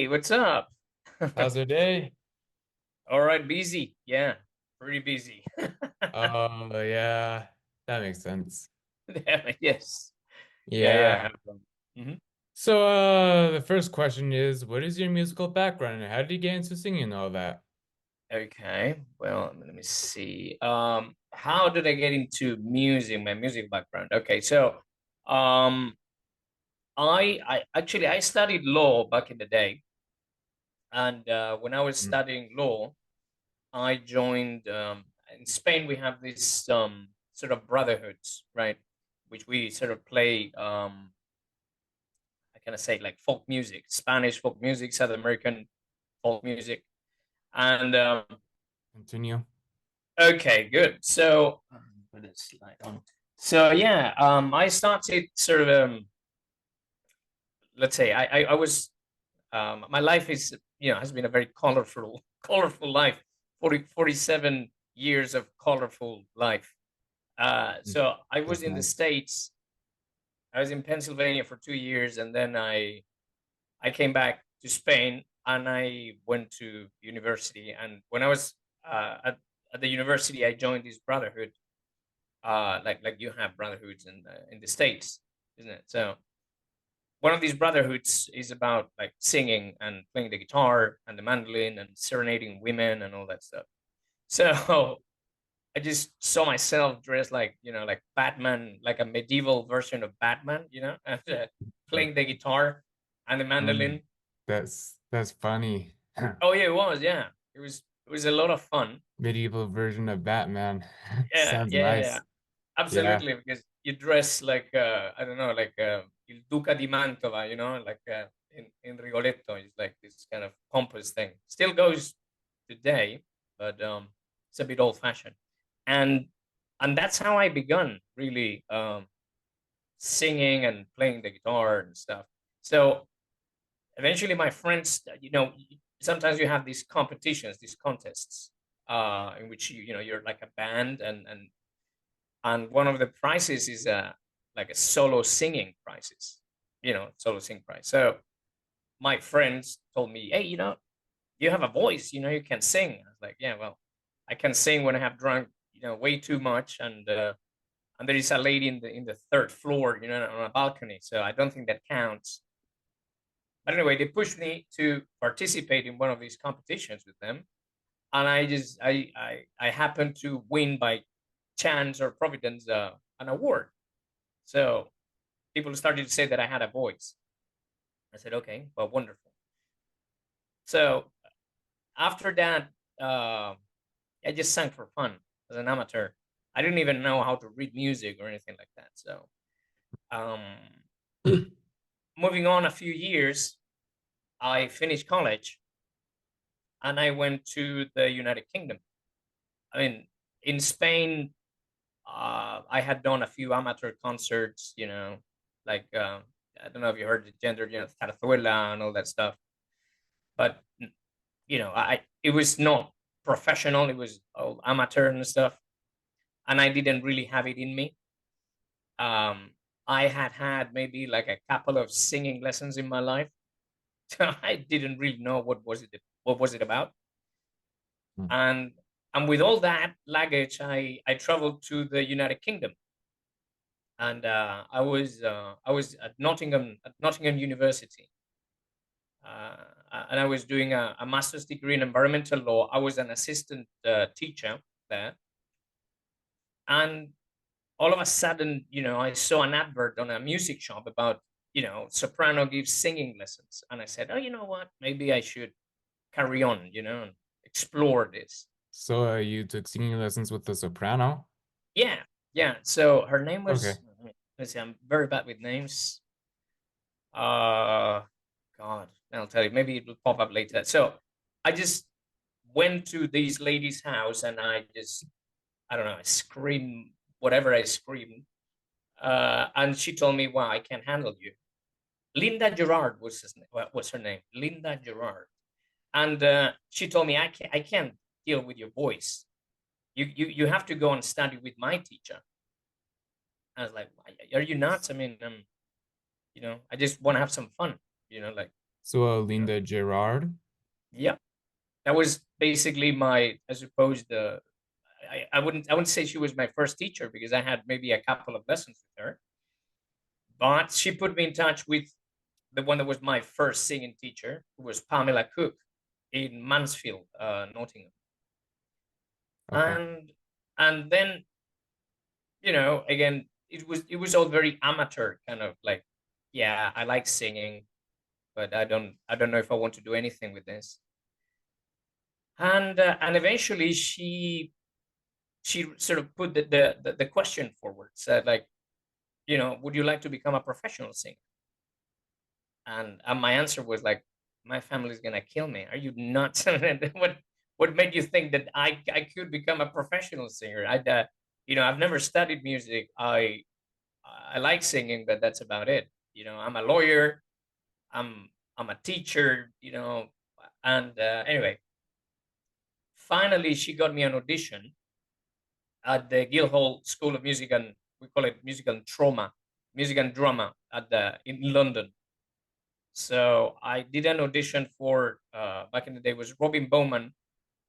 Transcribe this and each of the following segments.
Hey, what's up? How's your day? All right, busy. Yeah, pretty busy. Oh, yeah, that makes sense. Yeah, yes. Yeah, Yeah. yeah. Mhm. So, the first question is, what is your musical background and how did you get into singing and all that? Okay. Well, let me see. How did I get into music, my music background? Okay, so I actually I studied law back in the day, and when I was Mm. studying law, I joined in Spain we have this sort of brotherhoods, right? Which we sort of play I kind of say like folk music, Spanish folk music, South American folk music. And Continue. okay, good. So put a slide on. So yeah, I started sort of let's say I was my life is has been a very colorful colorful life. 47 years of colorful life. Mm. So I was That's in the nice. States. I was in Pennsylvania for 2 years, and then I came back to Spain and I went to university. And when I was at the university, I joined this brotherhood, like you have brotherhoods in the States, isn't it? So one of these brotherhoods is about like singing and playing the guitar and the mandolin and serenading women and all that stuff. So I just saw myself dressed like like Batman, like a medieval version of Batman, and Mm. playing the guitar and the Mm. mandolin. That's funny. Oh yeah, it was. Yeah, it was a lot of fun. Medieval version of Batman. Yeah, Sounds yeah, yeah, nice. Yeah. absolutely. Because you dress like I don't know, like Il Duca di Mantova, like in Rigoletto. It's like this kind of pompous thing. Still goes today, but it's a bit old fashioned. And and that's how I begun really singing and playing the guitar and stuff. So eventually my friends, sometimes you have these competitions, these contests, in which you're like a band, and one of the prizes is like a solo singing prizes, solo sing prize. So my friends told me, hey, you have a voice, you can sing. I was like, yeah, well, I can sing when I have drunk way too much, and there is a lady in the third floor, on a balcony, so I don't think that counts. But anyway, they pushed me to participate in one of these competitions with them, and I happened to win by chance or providence an award. So people started to say that I had a voice. I said, okay, well, wonderful. So after that, uh, I just sang for fun as an amateur. I didn't even know how to read music or anything like that. So um, moving on a few years, I finished college and I went to the United Kingdom. I mean, in Spain, I had done a few amateur concerts, like I don't know if you heard the gender, zarzuela and all that stuff. But I it was not professional; it was all amateur and stuff, and I didn't really have it in me. Um, I had maybe like a couple of singing lessons in my life, so I didn't really know what was it about. Mm. And with all that luggage, I traveled to the United Kingdom, and I was at Nottingham University, uh, and I was doing a master's degree in environmental law. I was an assistant teacher there, and all of a sudden, I saw an advert on a music shop about soprano gives singing lessons, and I said, oh, you know what? Maybe I should carry on, and explore this. So, you took singing lessons with the soprano? Yeah, yeah. So her name Okay. was. Let's see. I'm very bad with names. Uh, God, I'll tell you. Maybe it will pop up later. So I just went to this lady's house and I just, I don't know, I screamed whatever I screamed. And she told me, "Wow, I can't handle you." Linda Gerard was her name. Linda Gerard, and she told me, I can't deal with your voice. You have to go and study with my teacher." I was like, "Are you nuts? I mean, I just want to have some fun, like." So, You know? Linda Gerard. Yeah, that was basically my, I suppose the, I wouldn't say she was my first teacher because I had maybe a couple of lessons with her, but she put me in touch with the one that was my first singing teacher, who was Pamela Cook in Mansfield, Nottingham. Okay. And then, again, it was all very amateur, kind of like, yeah, I like singing, but I don't know if I want to do anything with this. And eventually she sort of put the question forward, said like, would you like to become a professional singer? And my answer was like, my family's gonna kill me. Are you nuts? And what made you think that I could become a professional singer? I've never studied music. I like singing, but that's about it. I'm a lawyer. I'm a teacher. And anyway, finally she got me an audition at the Guildhall School of Music, and we call it music and drama at the in London. So I did an audition for, back in the day, was Robin Bowman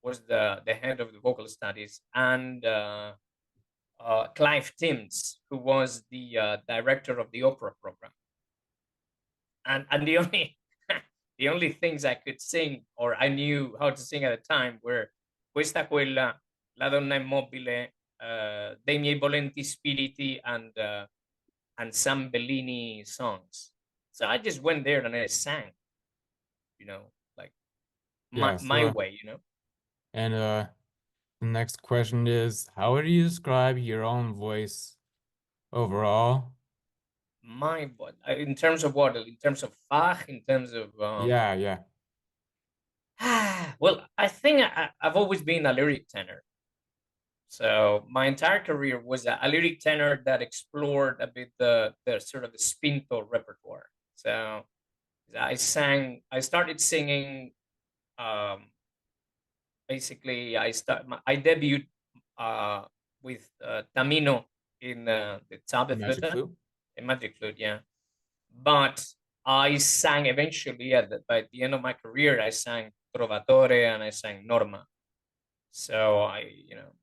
was the head of the vocal studies, and Clive Timms, who was the director of the opera program. And the only the only things I could sing, or I knew how to sing at the time, were Questa quella, La donna immobile, Dei miei volenti spiriti, and some Bellini songs. So I just went there and I sang, like my Yeah. my way. And the next question is, how would you describe your own voice overall? My what, in terms of what? In terms of Fach, in terms of Yeah, yeah. well, I think I've always been a lyric tenor. So my entire career was a lyric tenor that explored a bit the sort of the spinto repertoire. So I started singing. Um, Basically, I debuted uh, with Tamino in the Magic Zauberflöte, flute. a magic flute, yeah. But I sang eventually by the end of my career. I sang Trovatore and I sang Norma. So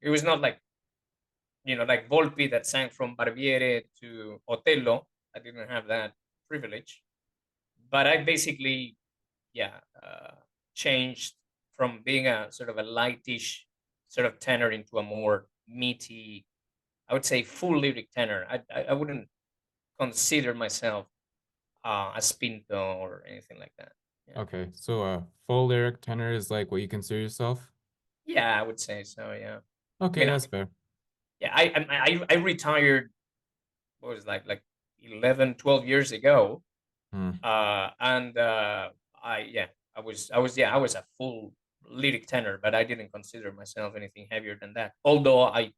it was not like like Volpi that sang from Barbiere to Otello. I didn't have that privilege, but I basically, yeah, changed from being a sort of a lightish sort of tenor into a more meaty, I would say, full lyric tenor. I wouldn't consider myself a spinto or anything like that. Yeah, Okay, so full lyric tenor is like what you consider yourself? yeah, I would say so. Yeah, I Okay, mean, that's fair. yeah, I retired. What was it, like 11, 12 years ago, Hmm. and I was a full lyric tenor, but I didn't consider myself anything heavier than that. Although I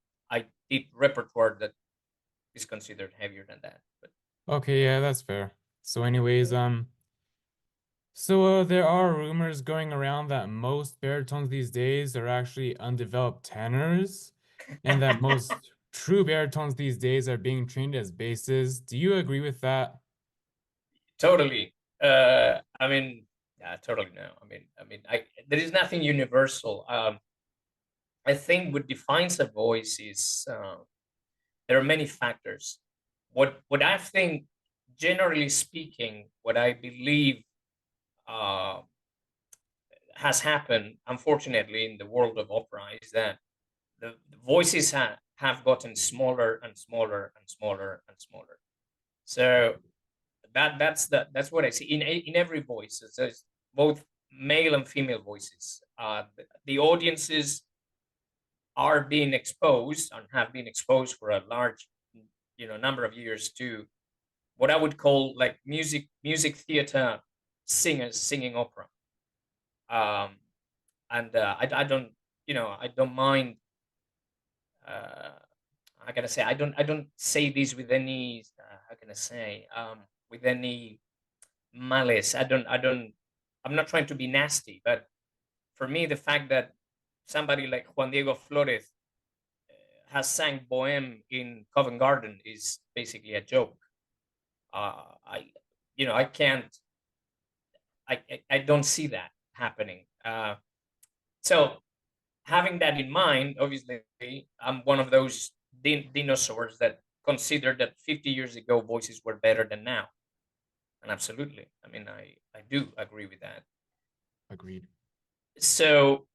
did repertoire that is considered heavier than that. But Okay, yeah, yeah, that's fair. So yeah, anyways, so there are rumors going around that most baritones these days are actually undeveloped tenors, and that most true baritones these days are being trained as basses. Do you agree with that? totally. I mean, yeah, totally no. I there is nothing universal. I think what defines a voice is, there are many factors. What I think, generally speaking, what I believe uh, has happened, unfortunately, in the world of opera is that the voices have gotten smaller and smaller and smaller and smaller. So that's what I see in every voice. There's both male and female voices. The audiences are being exposed and have been exposed for a large number of years to what I would call like music theater singers singing opera. Um, and I don't mind. Uh, how can I say? I don't say this with any. How can I say? With any malice. I don't. I'm not trying to be nasty, but for me, the fact that somebody like Juan Diego Flores has sang Bohème in Covent Garden is basically a joke. I can't. I don't see that happening. So having that in mind, obviously, I'm one of those dinosaurs that consider that 50 years ago voices were better than now. And absolutely, I mean, I do agree with that. Agreed. So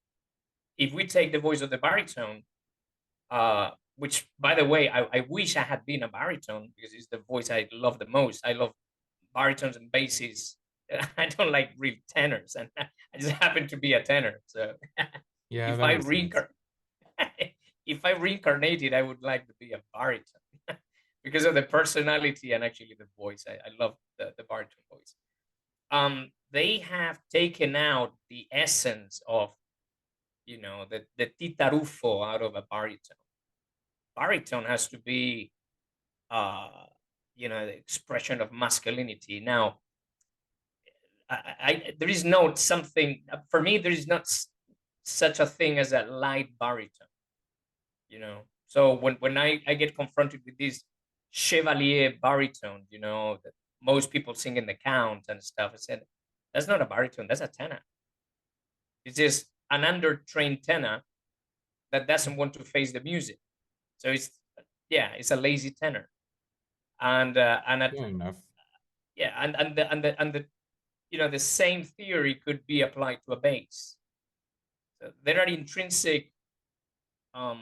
if we take the voice of the baritone, which by the way, I wish I had been a baritone because it's the voice I love the most. I love baritones and basses. I don't like real tenors, and I just happen to be a tenor. So Yeah, if that I makes sense. reincarnate, if I reincarnated, I would like to be a baritone because of the personality and actually the voice. I love the baritone voice. They have taken out the essence of the titarufo out of a baritone. Baritone has to be uh the expression of masculinity. Now, there is no something for me. There is not such a thing as a light baritone. So when I get confronted with this chevalier baritone, that most people sing in the count and stuff, I said that's not a baritone. That's a tenor. It's just an undertrained tenor that doesn't want to face the music. So it's a lazy tenor, and Fair enough. yeah, and the same theory could be applied to a bass. So um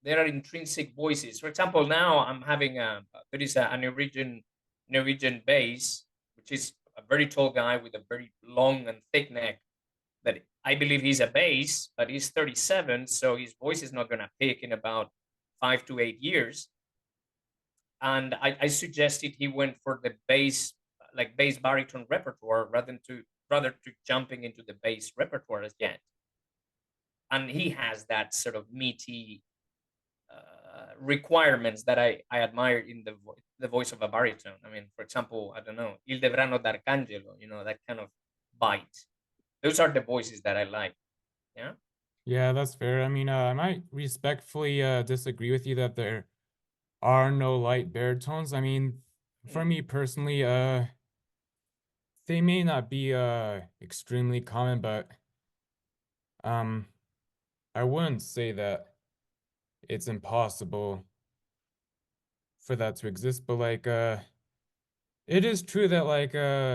there are intrinsic voices. For example, now I'm having there is a Norwegian bass, which is a very tall guy with a very long and thick neck. That I believe he's a bass, but he's 37, so his voice is not gonna pick in about 5 to 8 years. And I suggested he went for the bass, like bass baritone repertoire, rather to jumping into the bass repertoire as yet. And he has that sort of meaty requirements that I admire in the voice of a baritone. I mean, for example, I don't know, Il Devrano d'Arcangelo, that kind of bite. Those are the voices that I like. Yeah. Yeah, that's fair. I mean, I might respectfully disagree with you that there are no light baritones. I mean, for Mm, me personally, they may not be extremely common, but um I wouldn't say that it's impossible for that to exist, but like it is true that like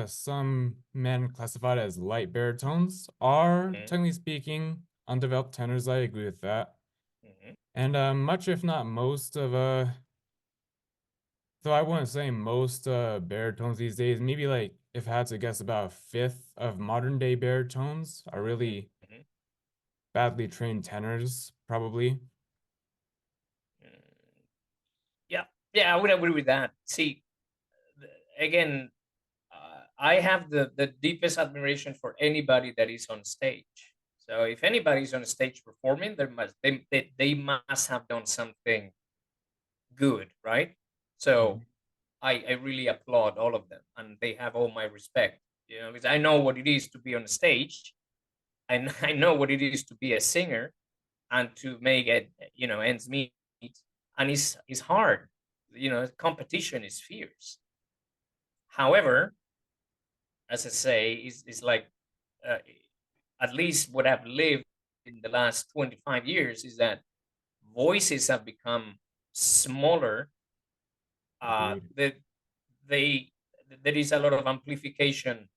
some men classified as light baritones are mm, technically speaking undeveloped tenors. I agree with that. mm, And much if not most of though I wouldn't say most baritones these days, maybe like if I had to guess about a fifth of modern day baritones are mm, really mm, badly trained tenors, probably. mm. Yeah, yeah, I would agree with that. See, again, I have the deepest admiration for anybody that is on stage. So if anybody is on stage performing, they must have done something good, right? So Mhm. I really applaud all of them, and they have all my respect. Because I know what it is to be on stage, and I know what it is to be a singer, and to make it, ends meet, and it's hard. Competition is fierce. However, as I say, is like uh, at least what I've lived in the last 25 years is that voices have become smaller. Agreed. That they there is a lot of amplification,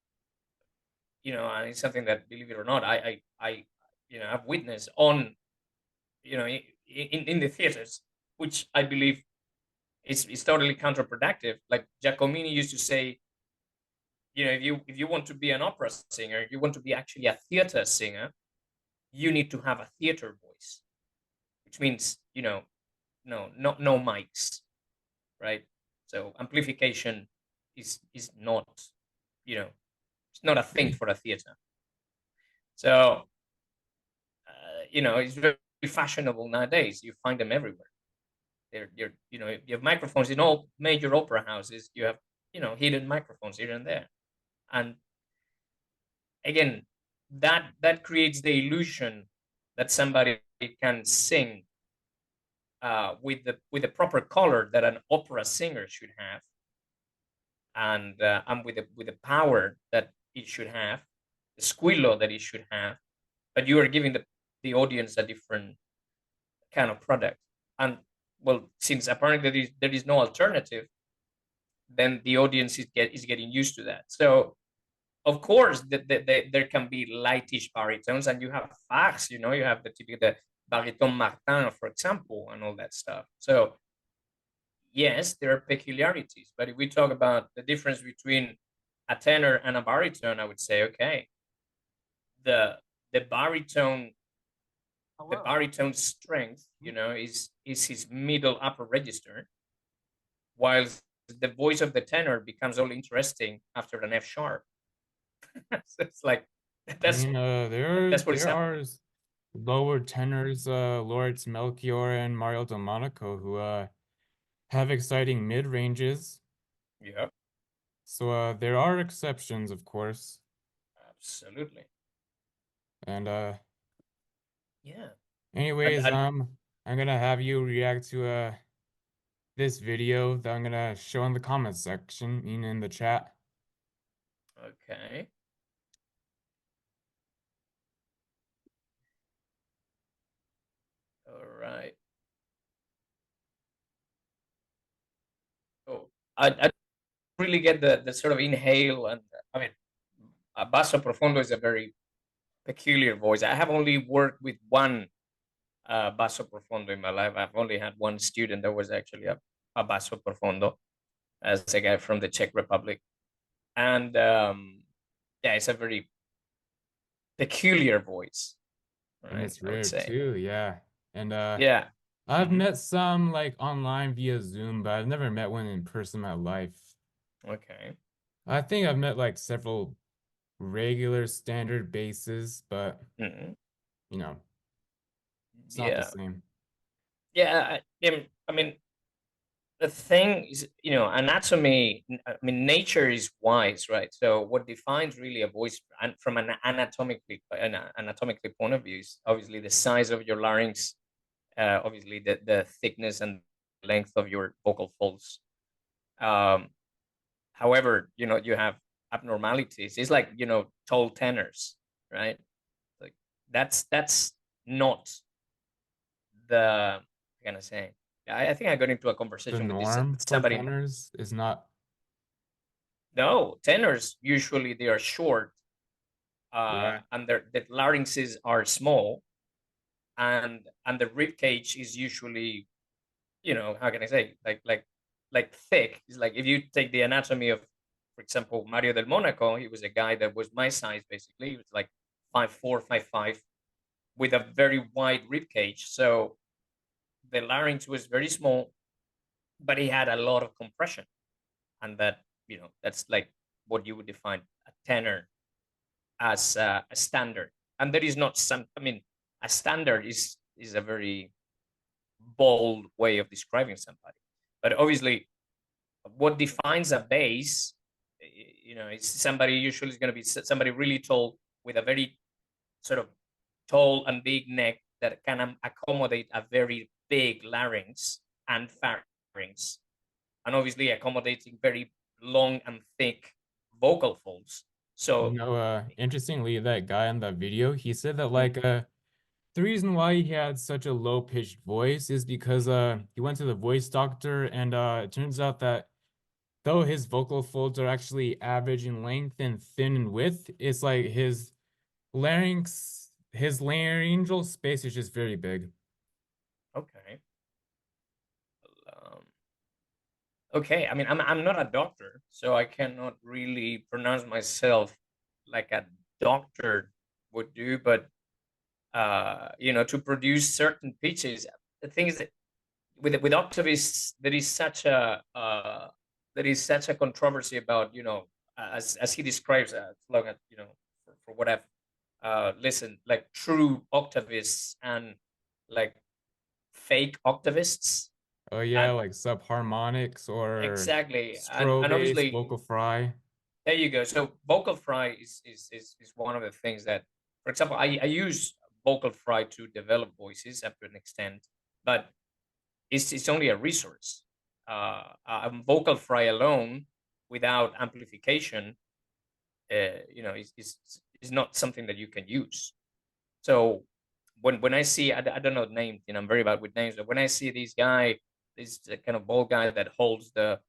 and it's something that, believe it or not, I've witnessed on in the theaters, which I believe is totally counterproductive. Like Giacomini used to say, if you want to be an opera singer, you want to be actually a theater singer, you need to have a theater voice, which means no mics, right? So amplification is not you know it's not a thing for a theater. So it's very fashionable nowadays. You find them everywhere. You have microphones in all major opera houses. You have hidden microphones here and there, and again, that creates the illusion that somebody can sing with the proper color that an opera singer should have, and with the power that it should have, the squillo that it should have, but you are giving the audience a different kind of product. And well, since apparently there is no alternative, then the audience is getting used to that. So of course, there can be lightish baritones, and you have fags, you have the typical the baritone Martin, for example, and all that stuff. So yes, there are peculiarities, but if we talk about the difference between a tenor and a baritone, I would say, okay, the the baritone the baritone strength, is his middle upper register, whilst the voice of the tenor becomes all interesting after an F sharp. So it's like I that's mean, there that's what is there are happening. lower tenors, Lawrence Melchior and Mario Delmonico, who have exciting mid ranges. Yeah, So there are exceptions, of course. absolutely. And Yeah, anyways, and I'm gonna have you react to this video that I'm gonna show in the comments section, in the chat. okay, all right. Oh, I really get the sort of inhale, and I mean, a basso profondo is a very peculiar voice. I have only worked with one basso profondo in my life. I've only had one student that was actually a basso profondo, as a guy from the Czech Republic, and yeah, it's a very peculiar voice, And right? it's I would rare say, too, yeah. And yeah. I've Hmm. met some like online via Zoom, but I've never met one in person in my life. Okay. I think I've met like several regular standard basses, but Hmm. you know, it's not the Yeah. same. Yeah. I mean, the thing is, anatomy, I mean, nature is wise, right? So what defines really a voice, and from an anatomically point of view, is obviously the size of your larynx, obviously the thickness and length of your vocal folds. Um, However, you have abnormalities. It's like, tall tenors, right? Like that's not the, I'm gonna say. I think I got into a The conversation with this norm for somebody. tenors is not, No, tenors usually they are short, yeah, and the larynxes are small, and the rib cage is usually, how can I say, like thick. It's like if you take the anatomy of, for example, Mario del Monaco, he was a guy that was my size basically. He was like 5'4", 5'5", with a very wide rib cage. So the larynx was very small, but he had a lot of compression, and that's like what you would define a tenor as a standard. And there is not some. I mean, a standard is a very bold way of describing somebody. But obviously, what defines a bass, is somebody usually is going to be somebody really tall with a very sort of tall and big neck that can accommodate a very big larynx and pharynx, and obviously accommodating very long and thick vocal folds. So, interestingly, that guy in that video, he said that mm, like the reason why he had such a low pitched voice is because he went to the voice doctor, and it turns out that though his vocal folds are actually average in length and thin in width, it's like his laryngeal space is just very big. okay. Um, okay, I mean, I'm not a doctor, so I cannot really pronounce myself like a doctor would do, but to produce certain pitches, the thing is that with octavists, there is such a controversy about, as he describes, as long as, for what I've listened, like true octavists and like fake octavists. Oh yeah, And like subharmonics or exactly, and strobe obviously vocal fry. there you go. So vocal fry is one of the things that, for example, I use vocal fry to develop voices up to an extent, but it's only a resource. A vocal fry alone, without amplification, is not something that you can use. So when I see, I don't know the name, I'm very bad with names, but when I see this kind of bald guy that holds the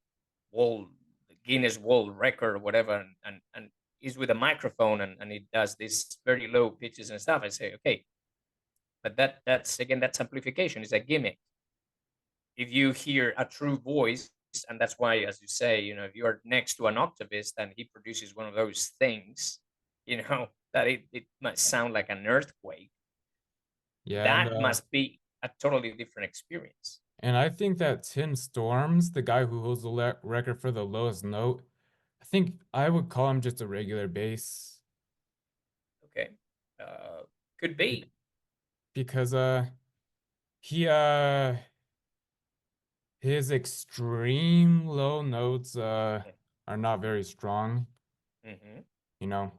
Guinness World Record or whatever, and he's with a microphone and he does these very low pitches and stuff, I say, okay, but that's again, that's amplification, it's a gimmick. If you hear a true voice, and that's why, as you say, if you're next to an octavist and he produces one of those things, that it might sound like an earthquake, Yeah, that must be a totally different experience. and I think that Tim Storms, the guy who holds the record for the lowest note, I think I would call him just a regular bass. Okay. Could be. Because he his extreme low notes are not very strong, Mm-hmm. you know.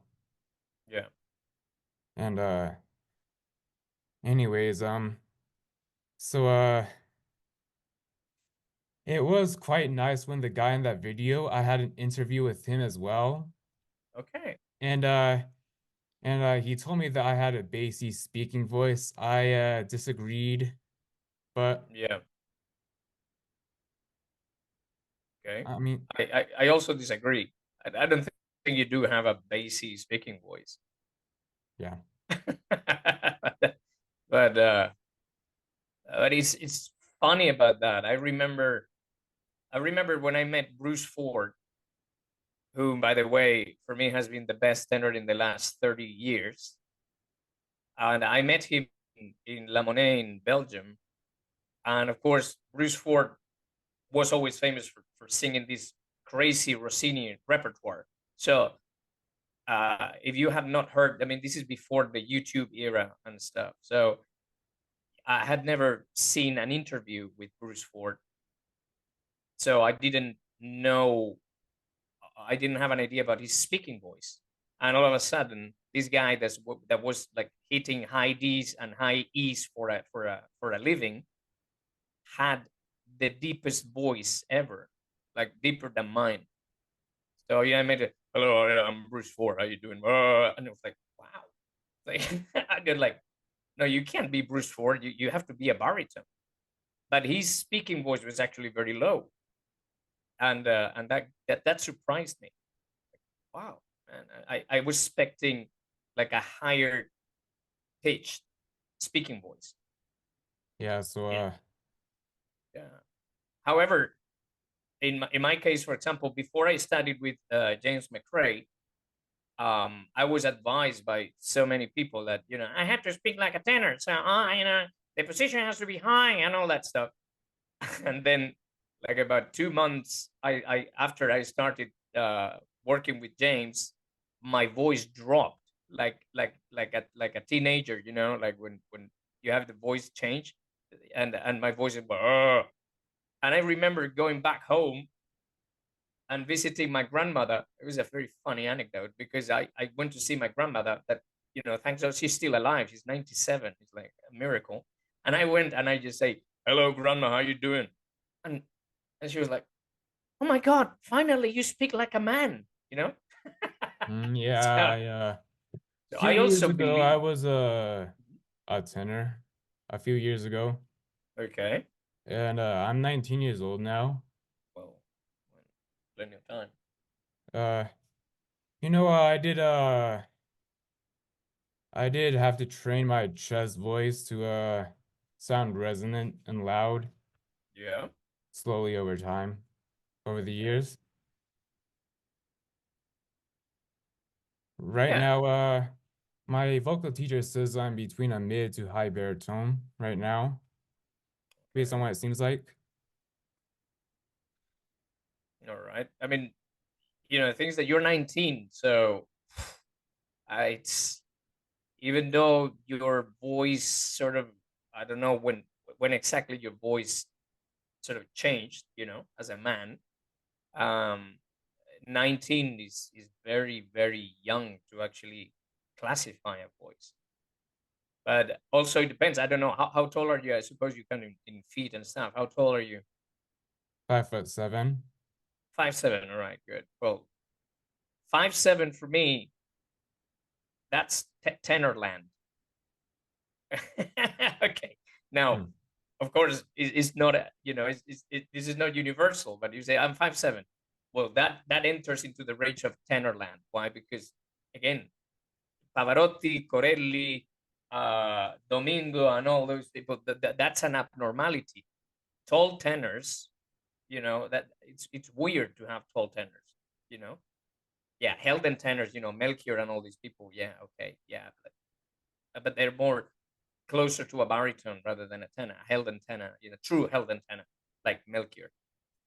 Yeah. And anyways, so it was quite nice when the guy in that video, I had an interview with him as well. Okay. And he told me that I had a bassy speaking voice. I disagreed, but Yeah. Okay. I mean, I also disagree. I don't think you do have a bassy speaking voice. yeah. but it's funny about that. I remember when I met Bruce Ford, who, by the way, for me has been the best tenor in the last 30 years. And I met him in La Monnaie in Belgium. And of course, Bruce Ford was always famous for singing this crazy Rossini repertoire. So if you have not heard, I mean, this is before the YouTube era and stuff. So I had never seen an interview with Bruce Ford. So I didn't have an idea about his speaking voice. And all of a sudden, this guy that was like hitting high D's and high E's for a living had the deepest voice ever, like deeper than mine. So I made it. Hello, I'm Bruce Ford. How you doing? And it was like, wow. Like I did like, no, you can't be Bruce Ford. You have to be a baritone. But his speaking voice was actually very low, and that surprised me. Wow, man. I was expecting like a higher pitched speaking voice. Yeah, so Yeah. Yeah. However, in my case, for example, before I studied with James McRae, I was advised by so many people that I have to speak like a tenor, so the position has to be high and all that stuff. And then, like about 2 months, I after I started working with James, my voice dropped like a teenager, like when you have the voice change, and my voice is. And I remember going back home and visiting my grandmother. It was a very funny anecdote because I went to see my grandmother that, thanks God she's still alive. She's 97. It's like a miracle. And I went and I just say, hello, grandma, how you doing? And and she was like, oh my God, finally you speak like a man, yeah, so, a so few I years also ago I believe. was a tenor a few years ago, Okay. and I'm 19 years old now. Well, plenty of time. Uh, I did have to train my chest voice to sound resonant and loud Yeah. slowly over time, over the Okay. years. Right Yeah. now, my vocal teacher says I'm between a mid to high baritone right now, based on Okay. what it seems like. All right. I mean, things that you're 19, so it's even though your voice sort of, I don't know when exactly your voice sort of changed, as a man. um 19 is very, very young to actually classify a voice. But also it depends. I don't know, how tall are you? I suppose you can in feet and stuff. How tall are you? 5'7". 5'7". All right, good. Well, 5'7" for me, that's tenor land. Okay. Now, of course, it's not this is not universal, but you say I'm 5'7". Well, that enters into the range of tenor land. Why? Because again, Pavarotti, Corelli, Domingo, and all those people, that's an abnormality. Tall tenors, that it's weird to have tall tenors, yeah, held tenors, Melchior and all these people, yeah, okay, yeah, but they're more closer to a baritone rather than a tenor, a held tenor, true held tenor, like Melchior.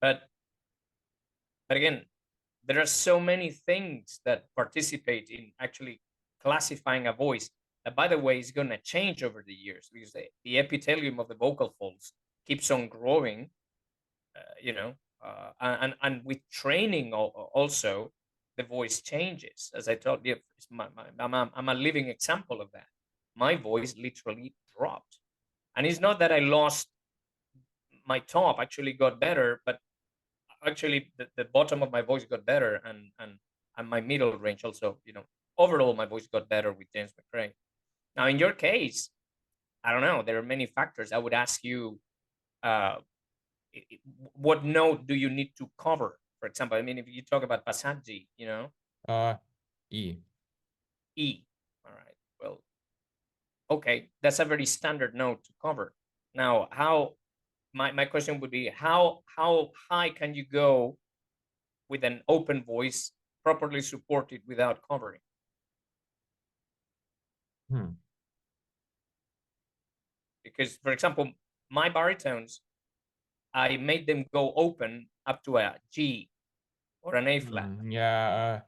But again, there are so many things that participate in actually classifying a voice that, by the way, is going to change over the years, because the epithelium of the vocal folds keeps on growing, and with training also, the voice changes. As I told you, I'm a living example of that. My voice literally dropped, and it's not that I lost my top, actually got better, but actually the bottom of my voice got better, and my middle range also, overall my voice got better with James McRae. Now in your case, I don't know, there are many factors. I would ask you, what note do you need to cover? For example, I mean, if you talk about passaggi, E. E. All right. Well, okay, that's a very standard note to cover. Now, my question would be, how high can you go with an open voice, properly supported without covering? Because, for example, my baritones, I made them go open up to a G or an A flat. Yeah,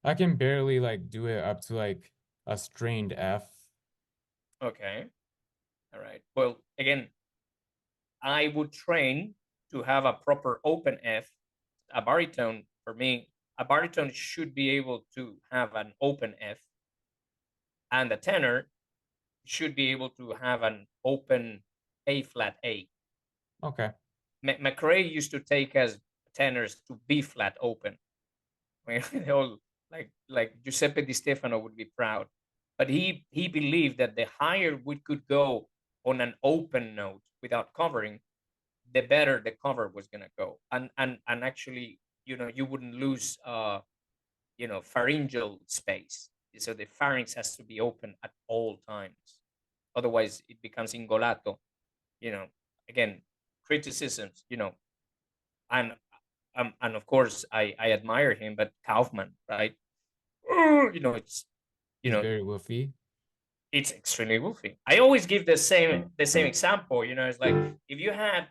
I can barely like do it up to like a strained F. Okay. All right. Well, again, I would train to have a proper open F. A baritone, for me, a baritone should be able to have an open F, and a tenor should be able to have an open A flat A. Okay. McRae used to take as tenors to B flat open. I mean, they all like Giuseppe Di Stefano would be proud, but he believed that the higher we could go on an open note without covering, the better the cover was gonna go, and actually, you wouldn't lose pharyngeal space. So the pharynx has to be open at all times, otherwise it becomes ingolato. Again, criticisms. And and of course I admire him, but Kaufman, right? It's He's very woofy. it's extremely woofy. I always give the same example. It's like if you had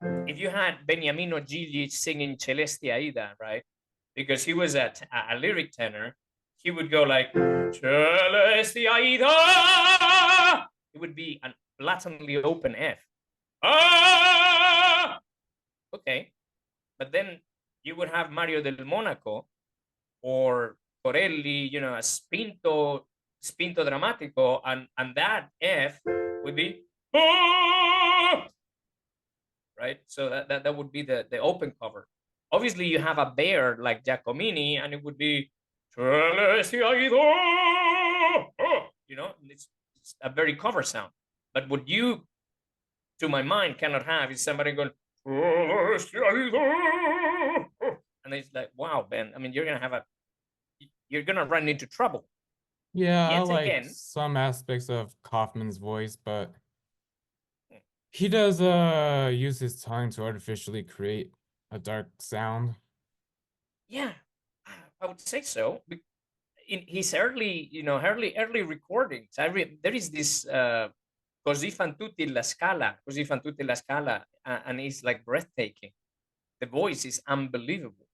Beniamino Gigli singing Celeste Aida, right? Because he was a lyric tenor, he would go like Celeste Aida. It would be a blatantly open F. Ah! Okay, but then you would have Mario del Monaco or Corelli, a spinto drammatico, and that F would be right. So that would be the open cover. Obviously, you have a bear like Giacomini, and it would be it's a very cover sound. But what you, to my mind, cannot have is somebody going and it's like, wow, Ben. I mean, you're gonna run into trouble. Yeah, I Yet like again, some aspects of Kaufman's voice, but he does use his tongue to artificially create a dark sound. yeah, I would say so. In his early recordings, there is this Così fan tutti la scala, Così fan tutti la scala, and it's like breathtaking. The voice is unbelievable.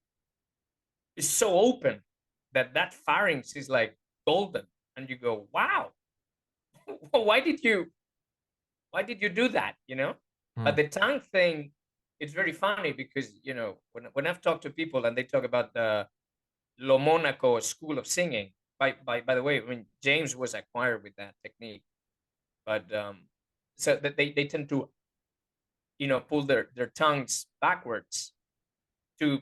It's so open that pharynx is like golden, and you go, wow, why did you do that? But the tongue thing, it's very funny because when I've talked to people and they talk about the Lo Monaco school of singing. By the way, I mean James was acquired with that technique, but so that they tend to pull their tongues backwards to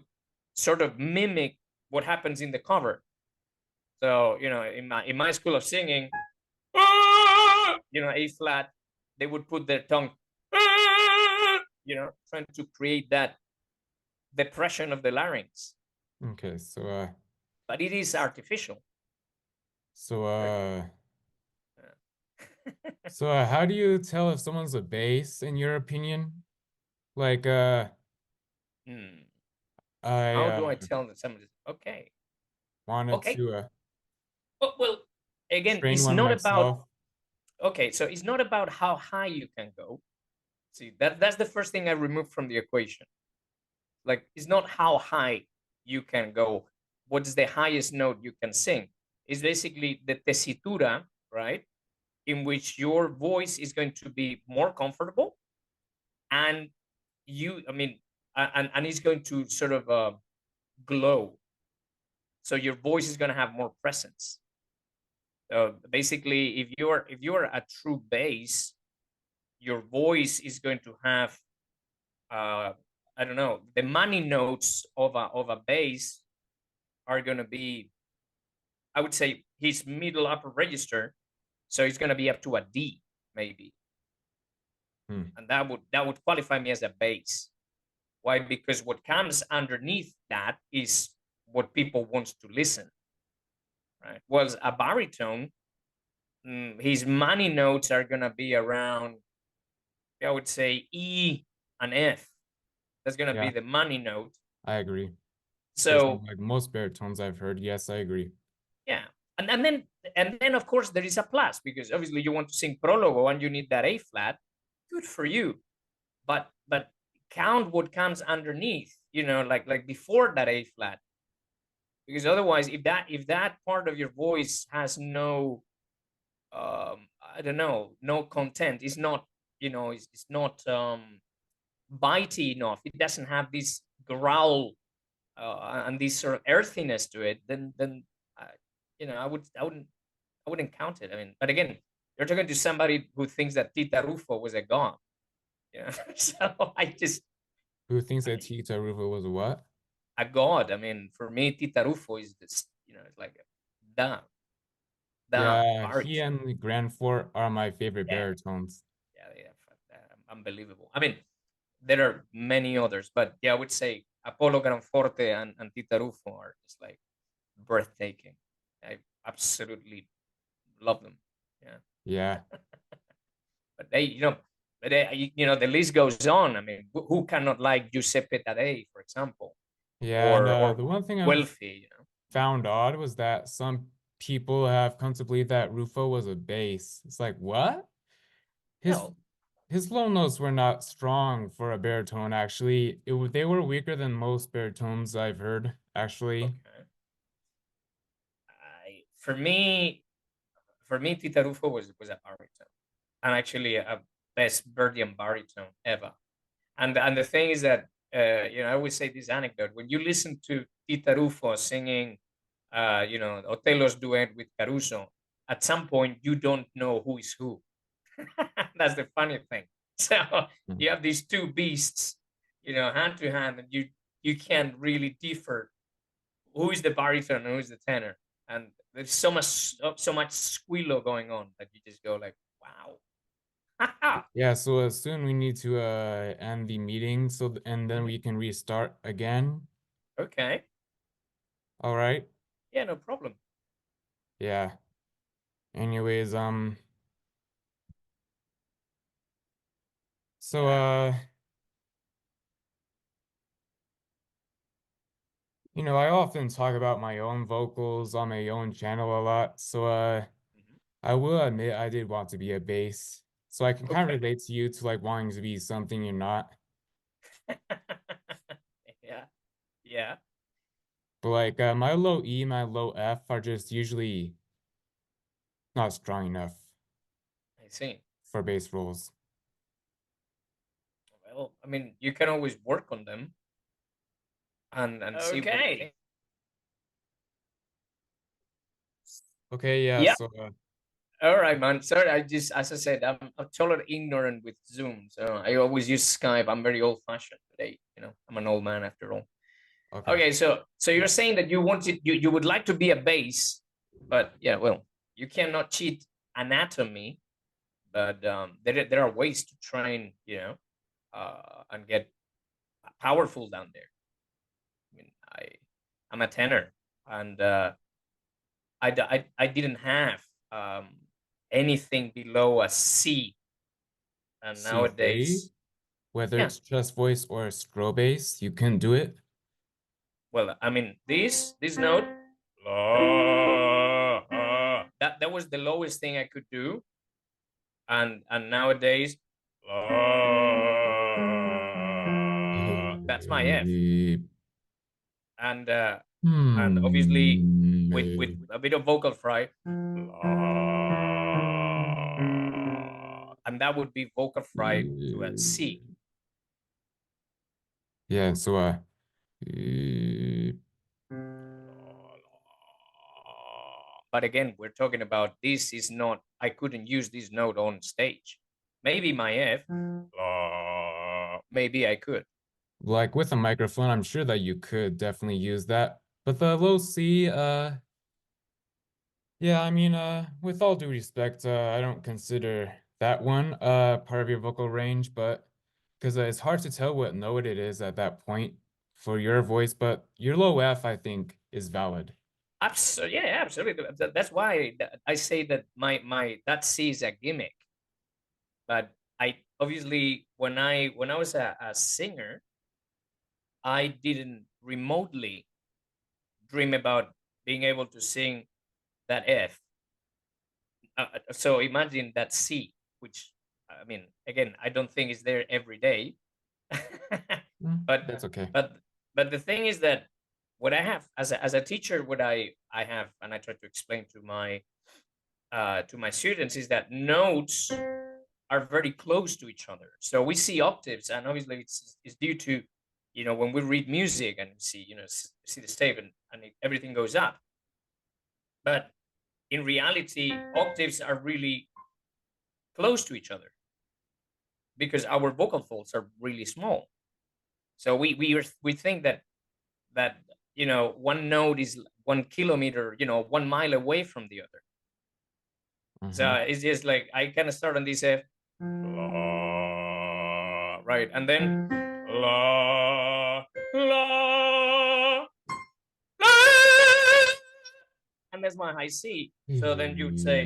sort of mimic what happens in the cover. So, in my school of singing, A flat, they would put their tongue, trying to create that depression of the larynx. Okay, But it is artificial. so Very much. uh Yeah. how do you tell if someone's a bass in your opinion? Like Hmm. I How do I tell that somebody? Okay. wanted Okay. to Well, again, train it's one not about, myself. okay, so it's not about how high you can go. See, that's the first thing I removed from the equation. Like, it's not how high you can go. What's the highest note you can sing? It's basically the tesitura, right? In which your voice is going to be more comfortable, and and it's going to sort of glow. So your voice is going to have more presence. So basically, if you're a true bass, your voice is going to have, uh, I don't know, the money notes of a bass are going to be, I would say, his middle upper register. So it's going to be up to a D maybe, Hmm. and that would qualify me as a bass. Why? Because what comes underneath that is what people want to listen, right? Was a baritone, his money notes are going to be around, I would say, E and F. That's going to be Yeah, the money note. I agree. Based on So like most baritones I've heard, yes, I agree. yeah, and then of course there is a plus, because obviously you want to sing prologo and you need that A flat. Good for you, but count what comes underneath. Like before that A flat, because otherwise, if that part of your voice has no, I don't know, no content, it's not, it's not bitey enough, it doesn't have this growl, and this sort of earthiness to it, then uh, I wouldn't count it. I mean, but again, you're talking to somebody who thinks that Tita Rufo was a god. So Who thinks that I Tita Ruva was a what? a god. I mean, for me, Tita Rufo is this. It's like the Yeah, he baritone. and the Grand Fort are my favorite Yeah, baritones. yeah, yeah. Unbelievable. I mean, there are many others, but yeah, I would say Apollo Granforte and Tita Rufo are just like breathtaking. I absolutely love them. Yeah. Yeah. But the list goes on. I mean, who cannot like Giuseppe Taddei, for example, Yeah, and or the one thing I've Wealthy. found odd was that some people have come to believe that Rufo was a bass. It's like, what? His Well, his low notes were not strong for a baritone, actually. They were weaker than most baritones I've heard, actually. okay. For me, Tita Rufo was a baritone, and actually a best Verdian baritone ever. And the thing is that, I always say this anecdote: when you listen to Tita Rufo singing, Otello's duet with Caruso, at some point you don't know who is who. That's the funny thing. So Hmm. you have these two beasts, hand to hand, and you can't really differ who is the baritone and who is the tenor. And there's so much squillo going on that you just go like, wow. Yeah, so soon we need to end the meeting and then Mhm. we can restart again. Okay. All right? Yeah, no problem. Yeah. Anyways, so Yeah. I often talk about my own vocals on my own channel a lot. So Mhm. I will admit I did want to be a bass. So I can kind of Okay. relate to you to like wanting to be something you're not. Yeah. Yeah. But like my low E, my low F are just usually not strong enough I see. for bass roles. Well, I mean, you can always work on them and see what. Okay. Okay, yeah, Yeah. so All right, man. Sorry, as I said, I'm totally ignorant with Zoom, so I always use Skype. I'm very old fashioned today. I'm an old man after all. Okay. Okay, so you're saying that you would like to be a bass, but yeah, well, you cannot cheat anatomy, but there are ways to train, and get powerful down there. I mean, I'm a tenor, and I didn't have anything below a C, and C3, nowadays, whether yeah. it's chest voice or strobe bass, you can do it. Well, I mean, this note, that was the lowest thing I could do, and nowadays, that's my F, and and obviously with Hmm. a bit of vocal fry, and that would be vocal fry to a C. Yeah, so But again, we're talking about this is not, I couldn't use this note on stage. Maybe my F, maybe I could. like with a microphone, I'm sure that you could definitely use that. But the low C, yeah, I mean, with all due respect, I don't consider that one part of your vocal range, but because it's hard to tell what note it is at that point for your voice, but your low F, I think, is valid. Absolutely, yeah, absolutely. That's why I say that my that C is a gimmick. But I obviously when I was a singer, I didn't remotely dream about being able to sing that F. So imagine that C, which I mean, again, I don't think is there every day. but That's okay. but but the thing is that what I have as a teacher, what I have, and I try to explain to my students is that notes are very close to each other. So we see octaves, and obviously it's due to, when we read music and see, see the stave, and everything goes up. But in reality, octaves are really close to each other because our vocal folds are really small. So we think that one note is 1 kilometer, 1 mile away from the other. So Hmm. it's just like I kind of start on this F, right, and then la la la, and that's my high C. So then you would say,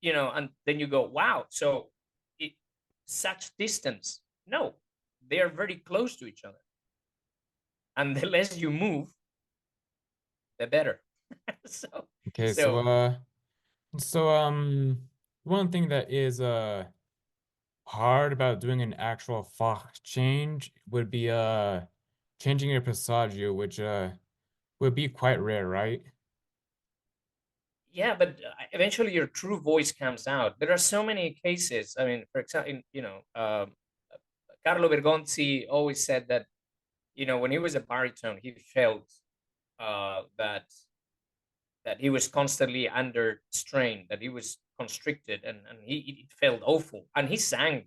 and then you go, wow. So it such distance? No, they are very close to each other, and the less you move, the better. so Okay, so so one thing that is hard about doing an actual Fox change would be changing your passaggio, which would be quite rare, right? yeah, but eventually your true voice comes out. There are so many cases. I mean, for example, Carlo Bergonzi always said that, when he was a baritone, he felt that he was constantly under strain, that he was constricted, and it felt awful. And he sang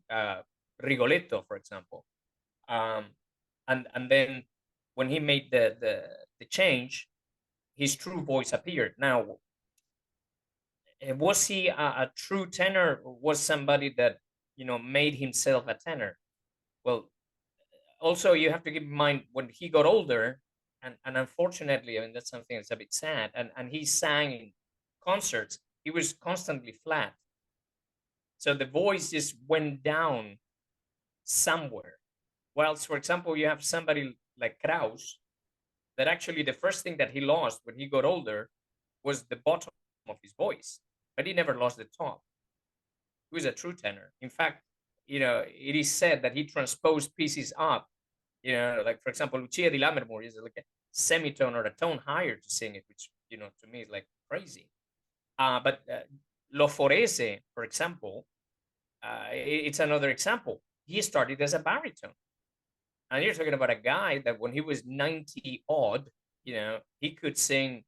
Rigoletto, for example. Um, and then when he made the change, his true voice appeared. Now, was he a true tenor, or was somebody that made himself a tenor? Well, also you have to keep in mind when he got older, and unfortunately, I mean, that's something that's a bit sad, and he sang in concerts, he was constantly flat, so the voice just went down somewhere. Whilst, for example, you have somebody like Kraus, that actually the first thing that he lost when he got older was the bottom of his voice, but he never lost the top. He was a true tenor. In fact, it is said that he transposed pieces up. Like for example, Lucia di Lammermoor is like a semitone or a tone higher to sing it, which to me is like crazy. But Lo Forese, for example, it's another example. He started as a baritone, and you're talking about a guy that when he was 90 odd, he could sing,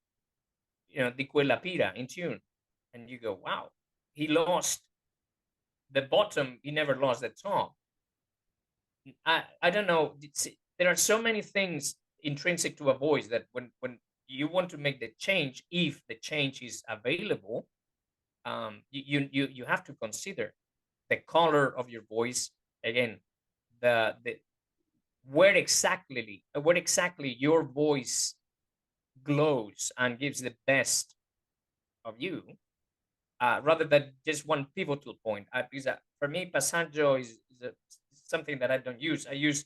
Di Quella Pira in tune, and you go, wow, he lost the bottom, he never lost the top. I don't know. there are so many things intrinsic to a voice that when you want to make the change, if the change is available, you have to consider the color of your voice again, the where exactly your voice glows and gives the best of you, rather than just one pivotal point. Because for me, passaggio is something that I don't use. I use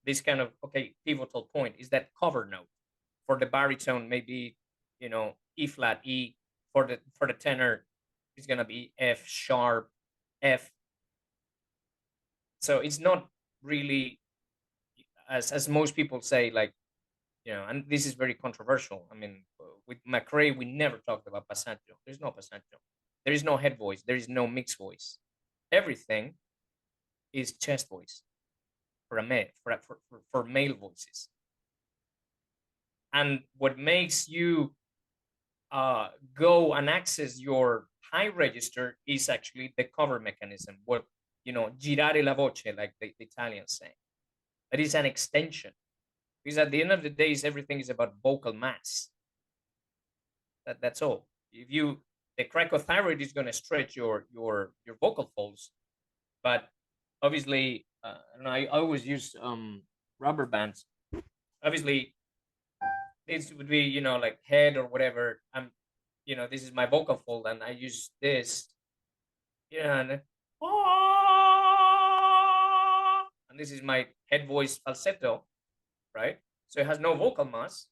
this kind of, okay, pivotal point is that cover note. For the baritone, maybe, E flat, E. For the tenor, it's gonna be F sharp, F. So it's not really, as most people say, like, and this is very controversial. I mean, with McRae, we never talked about passaggio. There's no passaggio. There is no head voice. There is no mixed voice. Everything is chest voice for a male, for male voices. And what makes you go and access your high register is actually the cover mechanism. What, girare la voce, like the Italians say. That is an extension. Because at the end of the day, everything is about vocal mass. That's all. If you The cricothyroid is going to stretch your vocal folds, but obviously, I don't know. I always use rubber bands. Obviously, this would be, like head or whatever. This is my vocal fold, and I use this, and this is my head voice falsetto, right? So it has no vocal mass.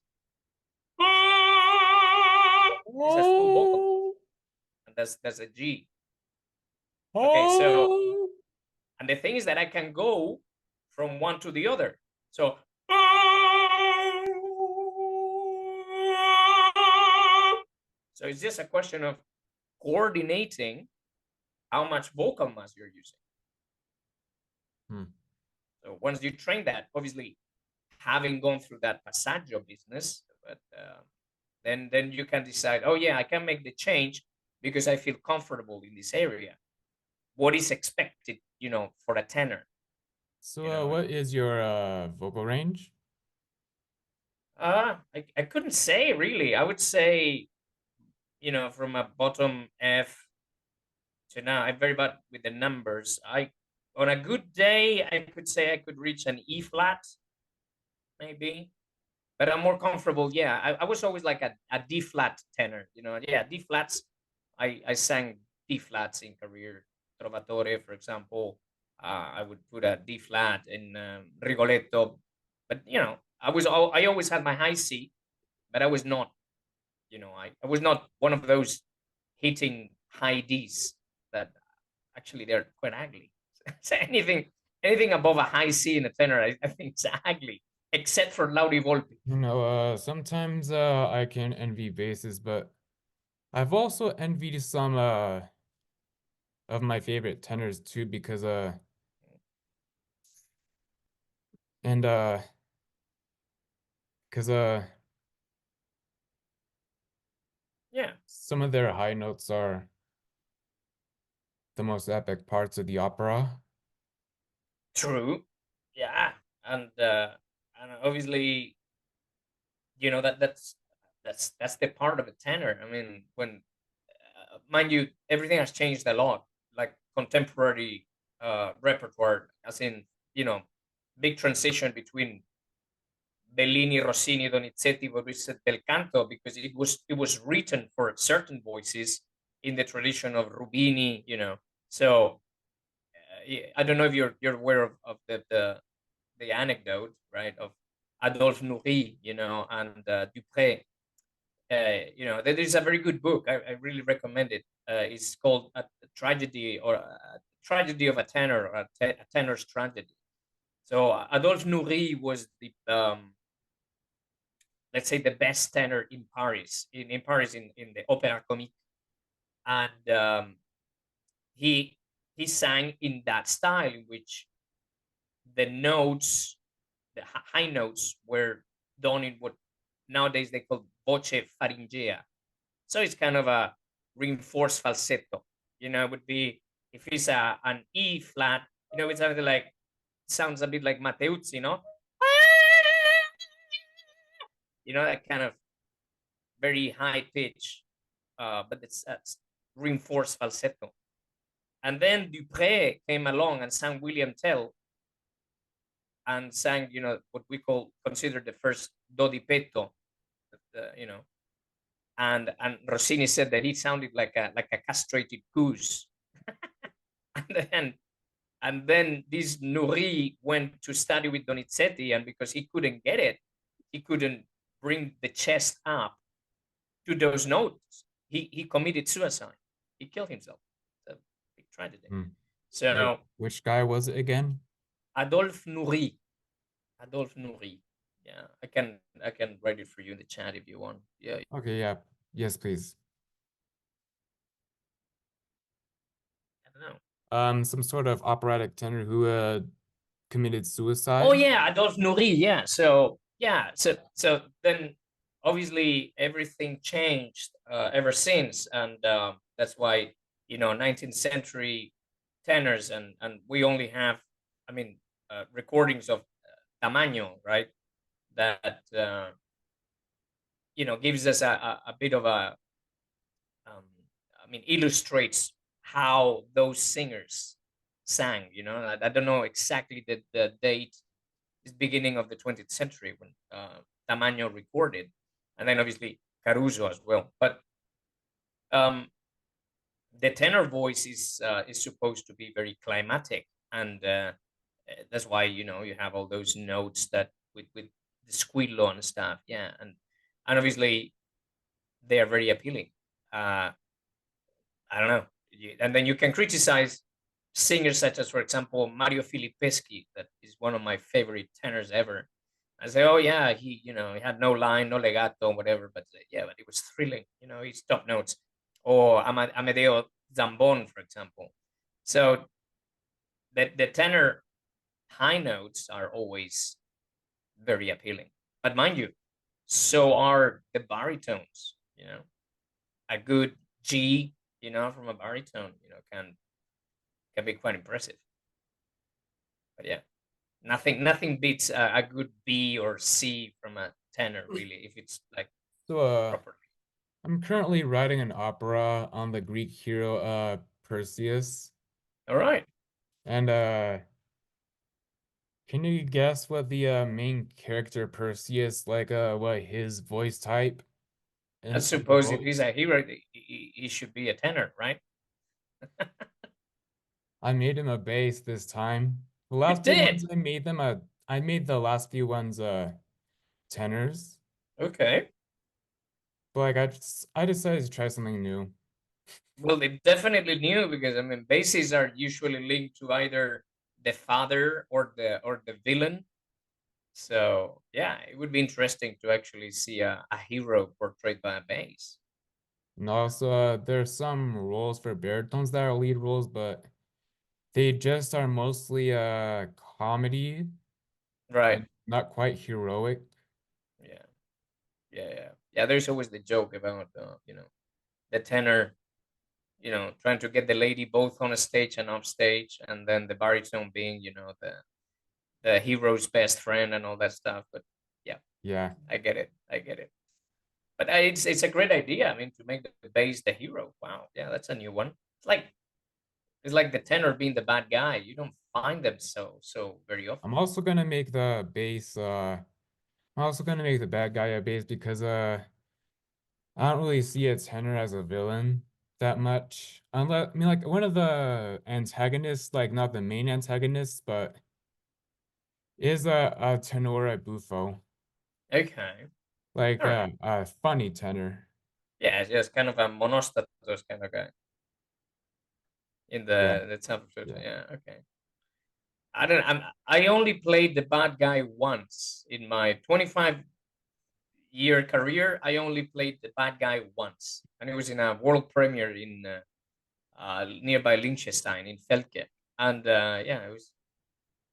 This has full vocal, and that's a G. Okay, so, and the thing is that I can go from one to the other. So it's just a question of coordinating how much vocal mass you're using. So once you train that, obviously, having gone through that passaggio business, but then you can decide, oh yeah, I can make the change because I feel comfortable in this area. What is expected, for a tenor? So, what is your vocal range? I couldn't say really. I would say, from a bottom F to now, I'm very bad with the numbers. On a good day, I could say I could reach an E flat, maybe, but I'm more comfortable. Yeah, I was always like a D flat tenor, Yeah, D flats. I sang D flats in career. Trovatore, for example, I would put a D flat in Rigoletto, but I always had my high C, but I was not, I was not one of those hitting high Ds that actually they're quite ugly. So anything above a high C in a tenor, I think it's ugly, except for Lauri Volpi. Sometimes I can envy basses, but I've also envied some of my favorite tenors too, because and because Yeah, some of their high notes are the most epic parts of the opera. true. Yeah, and obviously, that's the part of a tenor. I mean, when mind you, everything has changed a lot, like contemporary repertoire, as in, big transition between Bellini, Rossini, Donizetti, what we said bel canto, because it was written for certain voices in the tradition of Rubini, So I don't know if you're aware of the anecdote, right, of Adolphe Nourri, and Dupré. There is a very good book. I really recommend it. It's called a tragedy, or a tragedy of a tenor, or a tenor's tragedy. So Adolphe Nourri was the let's say the best tenor in Paris, in Paris, in the Opéra Comique, and he sang in that style in which the notes, the high notes, were done in what nowadays they call voce faringea. So it's kind of a reinforced falsetto. It would be, if it's an E flat, it's something like, sounds a bit like Mateuzzi, that kind of very high pitch, but it's reinforced falsetto. And then Dupré came along and sang William Tell and sang, what we consider the first do di petto, and Rossini said that he sounded like a castrated goose. and then and then this Nourri went to study with Donizetti, and because he couldn't get it, he couldn't bring the chest up to those notes. He committed suicide. He killed himself. It's a big tragedy. Hmm. Wait, So which guy was it again? Adolphe Nourri. Adolphe Nourri. Yeah, I can write it for you in the chat if you want. Yeah, Okay, yeah. Yes, please. I don't know. Some sort of operatic tenor who committed Oh suicide. yeah, Adolphe Nourri. Yeah. So yeah. So then obviously everything changed ever since, and that's why 19th century tenors, and we only have, I mean, recordings of Tamaño, right? That gives us a bit of um, I mean, illustrates how those singers sang. I don't know exactly the date, is beginning of the 20th century when Tamaño recorded, and then obviously Caruso as well. But um, the tenor voice is supposed to be very climatic, and that's why you have all those notes that with the squillo and stuff. Yeah, and obviously they are very appealing. Uh, I don't know. And then you can criticize singers such as, for example, Mario Filippeschi, that is one of my favorite tenors ever. I say, oh yeah, he had no line, no legato, whatever, but yeah, but it was thrilling. His top notes. Or Amedeo Zambon, for example. So the tenor high notes are always very appealing. But mind you, so are the baritones. A good G, from a baritone, can be quite impressive. But yeah, nothing beats a good B or C from a tenor, really, if it's like So, properly. I'm currently writing an opera on the Greek hero Perseus, All right. and can you guess what the main character Perseus what his voice type I in the suppose if role? he's a hero, he should be a tenor, right? I made him a bass this time. The You last few did. ones I made the last few ones tenors, Okay. but I decided to try something new. Well, they definitely knew, because I mean, bases are usually linked to either the father or the villain. So yeah, it would be interesting to actually see a hero portrayed by a bass. And also, there's some roles for baritones that are lead roles, but they just are mostly comedy Right. and not quite heroic. Yeah. Yeah. Yeah. Yeah. There's always the joke about the tenor, trying to get the lady both on a stage and off stage, and then the baritone being, the hero's best friend and all that stuff. But yeah, Yeah. I get it. I get it. But it's a great idea. I mean, to make the bass the hero. Wow. Yeah, that's a new one. It's like the tenor being the bad guy. You don't find them so very often. I'm also gonna make the bass I'm also gonna make the bad guy a bass because I don't really see a tenor as a villain that much. Unless I mean like one of the antagonists, like not the main antagonist, but is a tenore buffo. Okay. Like All right. a funny tenor. Yeah, it's just kind of a monostatos kind of guy in Yeah, the temp. yeah. Yeah. Okay. I only played the bad guy once in my 25-year career. I only played the bad guy once, and it was in a world premiere in nearby Liechtenstein in Felke. And yeah, it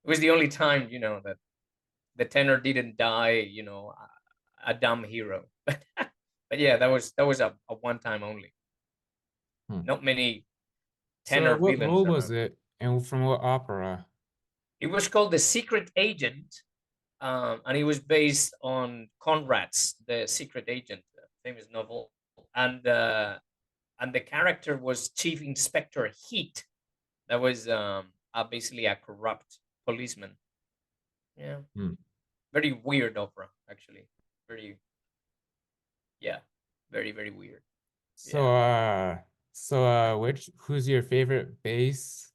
was the only time that the tenor didn't die. A dumb hero. But yeah, that was a one time only. Hmm. Not many So tenor what villains role was around. it and from what opera? It was called The Secret Agent, and it was based on Conrad's The Secret Agent, a famous novel, and the character was Chief Inspector Heat. That was basically a corrupt policeman. Yeah, Hmm. very weird opera, actually. Very, yeah, very weird. So Yeah. who's your favorite bass?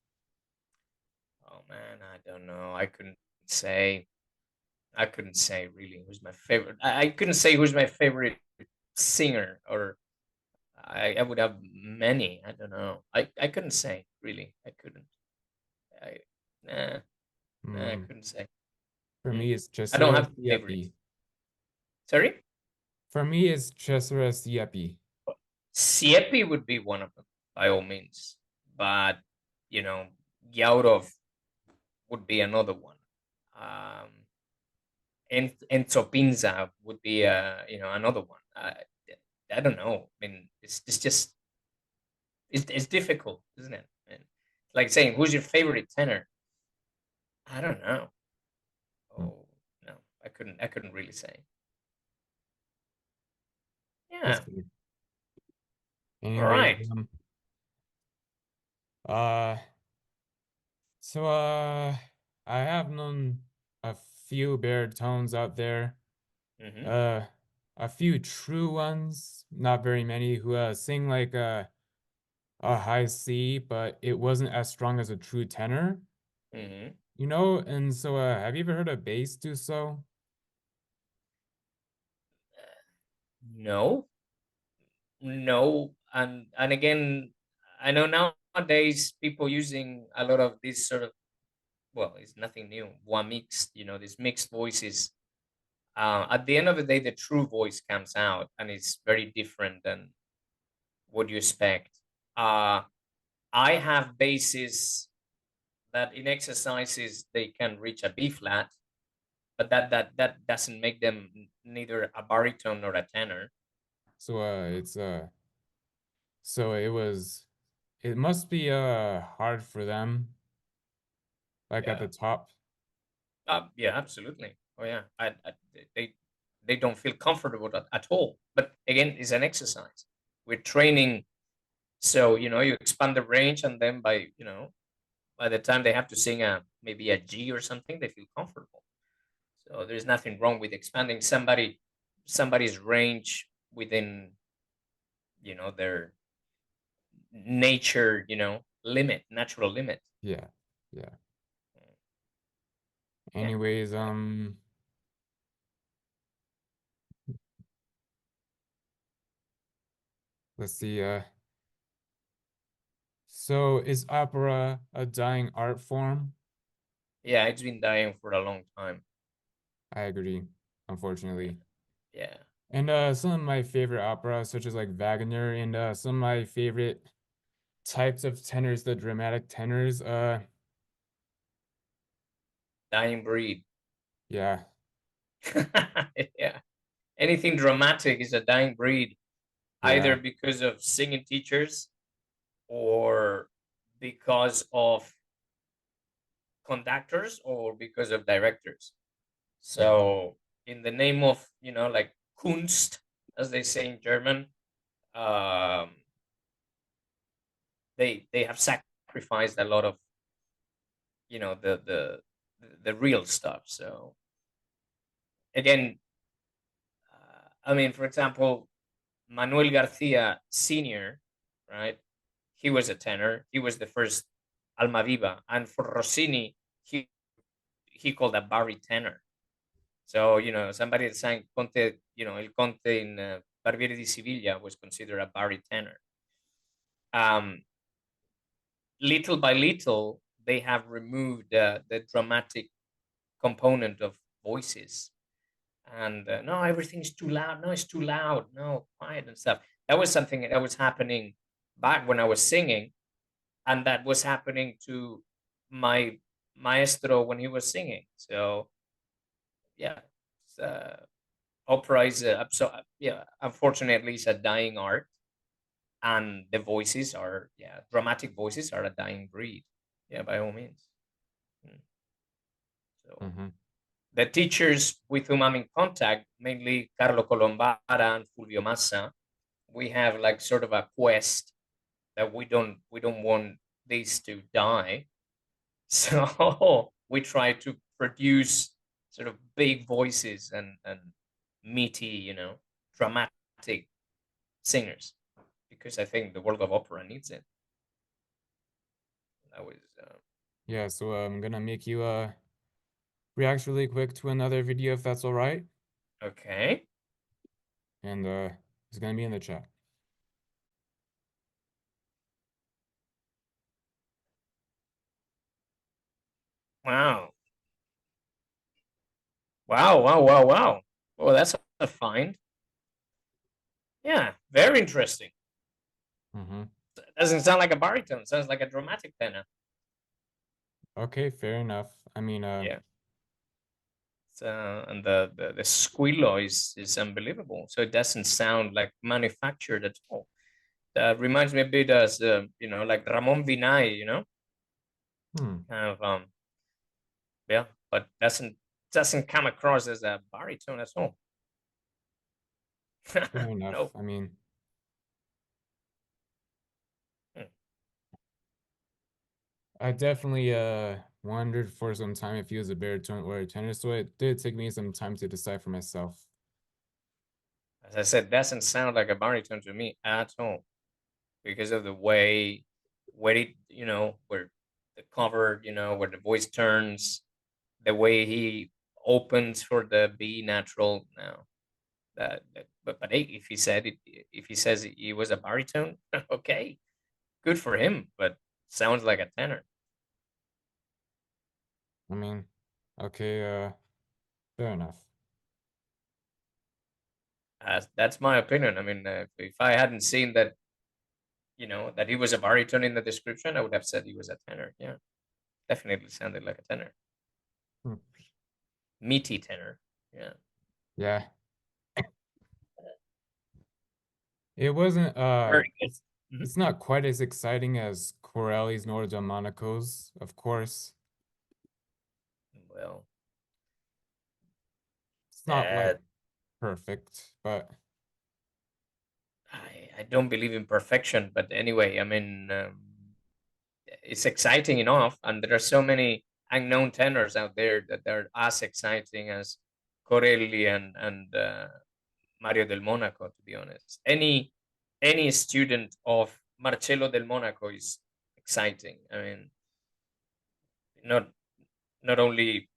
Oh man, I don't know. Say. I couldn't say really who's my favorite. I couldn't say who's my favorite singer, or I would have many. I don't know. I couldn't say really. I couldn't. I nah, I Hmm. couldn't say. For Mm. me, it's I don't Cesare have favorites. Siepi. Sorry, For me, it's Cesare Siepi. Siepi would be one of them by all means, but you know, Yaurov would be another one. Um, Enzo Pinza would be another one. I don't know. I mean, it's just it's difficult, isn't it? And like saying who's your favorite tenor? I don't know. Hmm. Oh no, I couldn't really say. That's Yeah. good. All Anyways, right. uh, so I have known a few baritones out there. Mm-hmm. Uh, a few true ones, not very many, who sing like a high C, but it wasn't as strong as a true tenor. Mm-hmm. And so have you ever heard a bass do so? No, no, and again, I know nowadays people using a lot of this sort of, well, it's nothing new. One mixed, these mixed voices. At the end of the day, the true voice comes out, and it's very different than what you expect. Uh, I have basses that in exercises they can reach a B flat, but that doesn't make them neither a baritone nor a tenor. So it must be hard for them, like at Yeah, the top. yeah, absolutely. Oh yeah, they they don't feel comfortable at all. But again, it's an exercise. We're training, so you expand the range, and then by the time they have to sing maybe a G or something, they feel comfortable. So there's nothing wrong with expanding somebody's range within their nature, limit, natural limit. Yeah. Yeah. Yeah. Anyways, let's see. So is opera a dying art form? Yeah, it's been dying for a long time. I agree, Yeah. unfortunately. Yeah. And some of my favorite operas, such as like Wagner, and some of my favorite types of tenors, the dramatic tenors. Dying breed. Yeah, Yeah. Anything dramatic is a dying breed, either yeah, because of singing teachers or because of conductors or because of directors. mhm, So, in the name of, like Kunst, as they say in German, um, they have sacrificed a lot of, the real stuff. So again, I mean, for example, Manuel Garcia Senior, right? He was a tenor. He was the first Almaviva, and for Rossini, he called a baritone. So somebody that sang Conte, El Conte in Barbieri di Siviglia was considered a baritone. Um, Little by little, they have removed the dramatic component of voices, and no, everything's too loud. No, it's too loud. No, quiet and stuff. That was something that was happening back when I was singing, and that was happening to my maestro when he was singing. So yeah, opera is yeah, unfortunately, it's a dying art, and the voices are, yeah, dramatic voices are a dying breed. Yeah, by all means. Mm. So mhm. the teachers with whom I'm in contact, mainly Carlo Colombara and Fulvio Massa, we have like sort of a quest that we don't want this to die. So we try to produce sort of big voices and meaty, dramatic singers because I think the world of opera needs it. That was Yeah, so I'm gonna make you react really quick to another video if that's all right, okay. and it's gonna be in the chat. Wow. Wow, wow, wow, wow. Well, that's a find. Yeah, very interesting. Mm-hmm. Doesn't sound like a baritone. It sounds like a dramatic tenor. Okay, fair enough. I mean, Yeah. And the squillo is unbelievable. So it doesn't sound like manufactured at all. That reminds me a bit as like Ramon Vinay, hmm, kind of yeah, but doesn't come across as a baritone at all. fair enough. No. I mean, Hmm. I definitely wondered for some time if he was a baritone or a tenor, so it did take me some time to decide for myself. As I said, doesn't sound like a baritone to me at all because of the way where it where the cover where the voice turns, the way he opens for the B natural now. But hey, if he says he was a baritone, okay, good for him. But sounds like a tenor. I mean, okay, fair enough. That's my opinion. I mean, if I hadn't seen that, that he was a baritone in the description, I would have said he was a tenor. Yeah, definitely sounded like a tenor, Hmm, meaty tenor. Yeah, yeah, it wasn't very good. Mhm. it's not quite as exciting as Corelli's nor Delmonico's, of course. Well, It's not like that perfect, but I don't believe in perfection, but anyway, I mean, it's exciting enough, and there are so many unknown tenors out there that are as exciting as Corelli and Mario del Monaco. To be honest, any student of Marcello del Monaco is exciting. I mean, not not only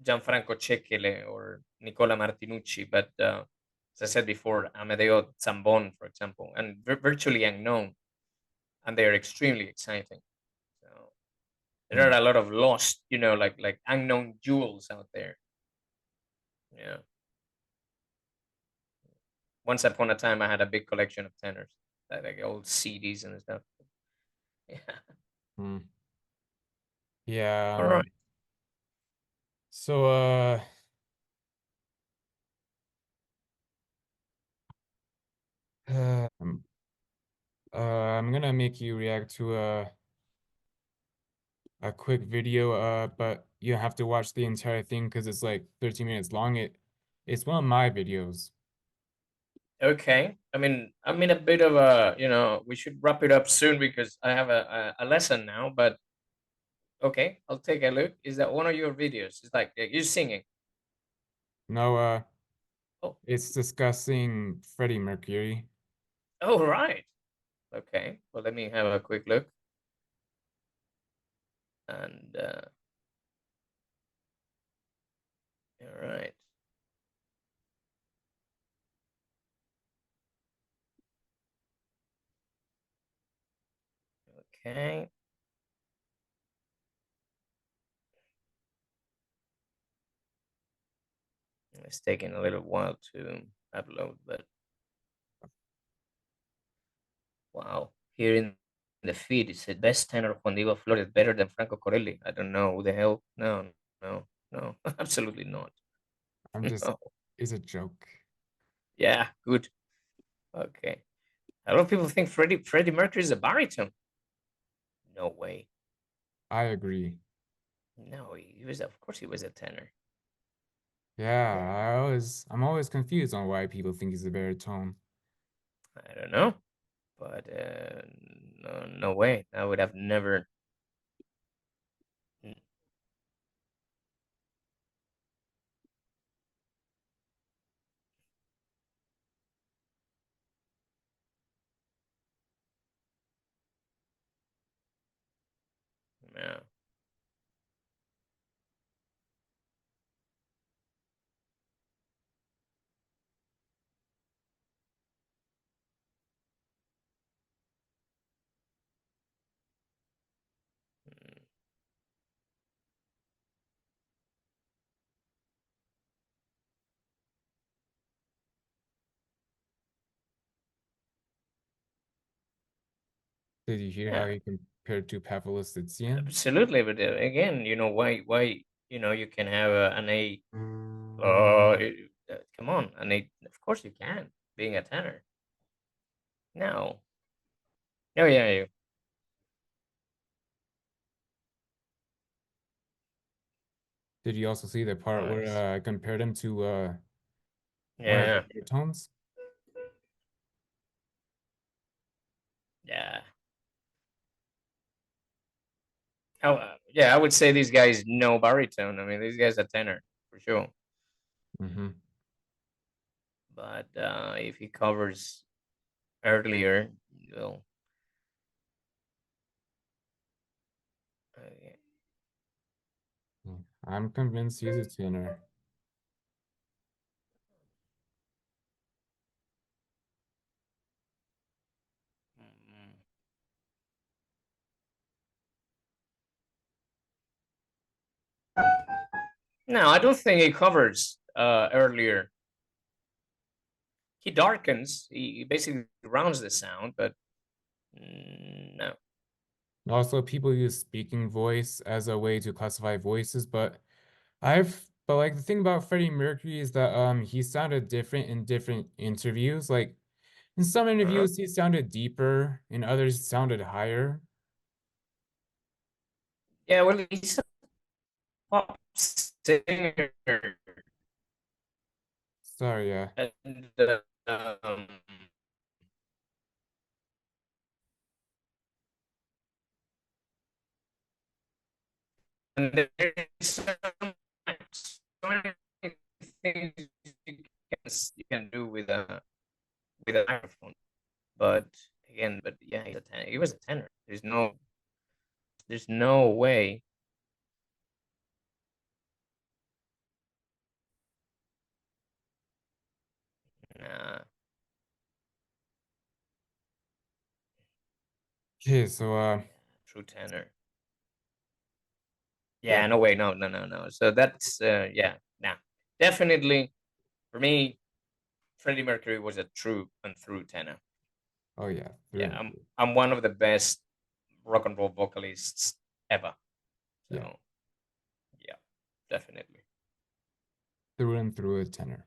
Gianfranco Cecchele or Nicola Martinucci, but as I said before, Amedeo Zambon, for example, and virtually unknown, and they are extremely exciting. So there hmm, are a lot of lost, like unknown jewels out there. Yeah. Once upon a time, I had a big collection of tenors, like old CDs and stuff. Yeah. hmm. Yeah, All right. so um, I'm gonna make you react to a quick video, but you have to watch the entire thing because it's like 13 minutes long. It's one of my videos. Okay. I mean, I'm in a bit of a, we should wrap it up soon because I have a lesson now. But okay, I'll take a look. Is that one of your videos? It's like you're singing. No, Oh, it's discussing Freddie Mercury. oh, right. Okay. Well, let me have a quick look. And all right. Okay. It's taking a little while to upload, but wow. Here in the feed, it said best tenor Juan Diego Flores better than Franco Corelli. I don't know who the hell. No, no, no, absolutely not. I'm just, No. it's a joke. Yeah, good. Okay. A lot of people think Freddie Mercury is a baritone. No way. I agree. No, he was. Of course, he was a tenor. Yeah, I'm always confused on why people think he's a baritone. I don't know, but no, no way. I would have never. Mm, yeah. Mm, Did you hear how yeah, he compared to Pavlovitzian? absolutely. But again, why you can have an A. Come on, an A. Of course you can. Being a tenor. No. Oh yeah, you. Did you also see the part where Nice. I compared him to one of the Yeah, baritones? yeah. Yeah, I would say these guys know baritone. I mean, these guys are tenor for sure. Mm-hmm. But if he covers earlier, well, yeah. I'm convinced he's a tenor. Mm. No, I don't think he covers earlier. He darkens. He basically rounds the sound, but no. Also, people use speaking voice as a way to classify voices, but like the thing about Freddie Mercury is that he sounded different in different interviews. Like in some Uh-huh. interviews he sounded deeper, in others he sounded higher. Yeah, well, he's a pop singer, Sorry, yeah. and and there's so many things you can do with a microphone. But again, but yeah, he's a tenor. He was a tenor. There's no way. Nah, Okay, so true tenor. yeah. Yeah, no way. No, no, no, no. So that's yeah, nah. Definitely for me, Freddie Mercury was a true and true tenor. Oh yeah, through Yeah, and I'm through. I'm one of the best rock and roll vocalists ever. Yeah, So yeah, definitely. through and through a tenor.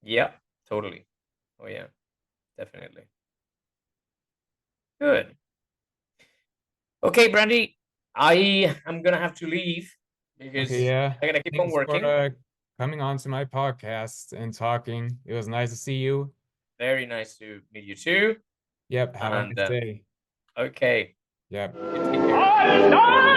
Yeah, totally. Oh yeah, definitely. Good. Okay, Brandy, I am gonna have to leave Okay, because yeah. I gotta keep on Thanks for working. coming on to my podcast and talking. It was nice to see you. Very nice to meet you too. Yep, have a And nice day. okay, Yep. you take care.